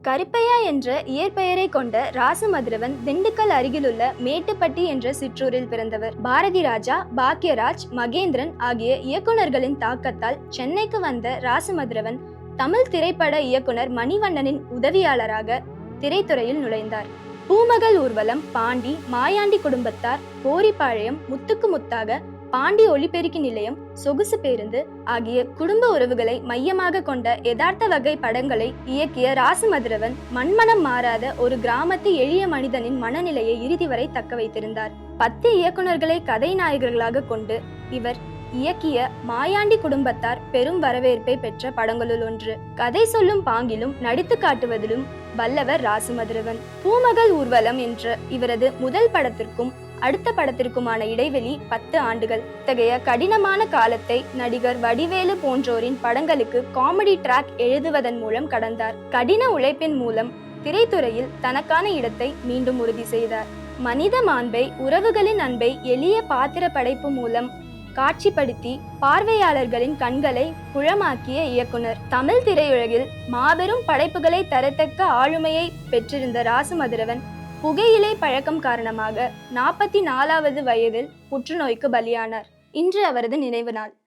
கருப்பையா என்ற இயற்பெயரை கொண்ட ராசமதுரவன் திண்டுக்கல் அருகிலுள்ள மேட்டுப்பட்டி என்ற சிற்றூரில் பிறந்தவர். பாரதி ராஜா, பாக்யராஜ், மகேந்திரன் ஆகிய இயக்குநர்களின் தாக்கத்தால் சென்னைக்கு வந்த ராசமதுரவன் தமிழ் திரைப்பட இயக்குனர் மணிவண்ணனின் உதவியாளராக திரைத்துறையில் நுழைந்தார். பூமகள் ஊர்வலம், பாண்டி, மாயாண்டி குடும்பத்தார், போரிப்பாளையம், முத்துக்கு முத்தாக, பாண்டி ஒலிபெருக்கி நிலையம், சொகுசு பேருந்து ஆகிய குடும்ப உறவுகளை மையமாக கொண்ட யதார்த்த வகை படங்களை இயக்கிய ராசமதுரவன் மண்மனம் மாறாத ஒரு கிராமத்து எளிய மனிதனின் மனநிலையை இறுதி வரை தக்க வைத்திருந்தார். 10 இயக்குநர்களை கதை நாயகர்களாக கொண்டு இவர் இயக்கிய மாயாண்டி குடும்பத்தார் பெரும் வரவேற்பை பெற்ற படங்களுள் ஒன்று. கதை சொல்லும் பாங்கிலும் நடித்து காட்டுவதிலும் வல்லவர் ராசமதுரவன். பூமகள் ஊர்வலம் என்ற இவரது முதல் படத்திற்கும் அடுத்த படத்திற்குமான இடைவெளி 10 ஆண்டுகள். இத்தகைய கடினமான காலத்தை நடிகர் வடிவேலு போன்றோரின் படங்களுக்கு காமெடி டிராக் எழுதுவதன் மூலம் கடந்தார். கடின உழைப்பின் மூலம் திரைத்துறையில் தனக்கான இடத்தை மீண்டும் உறுதி செய்தார். மனித மாண்பை, உறவுகளின் அன்பை எளிய பாத்திர படைப்பு மூலம் காட்சிப்படுத்தி பார்வையாளர்களின் கண்களை புழமாக்கிய இயக்குனர். தமிழ் திரையுலகில் மாபெரும் படைப்புகளை தரத்தக்க ஆளுமையை பெற்றிருந்த ராசமதுரவன் புகையிலை பழக்கம் காரணமாக 44வது வயதில் புற்றுநோய்க்கு பலியானார். இன்று அவரது நினைவு நாள்.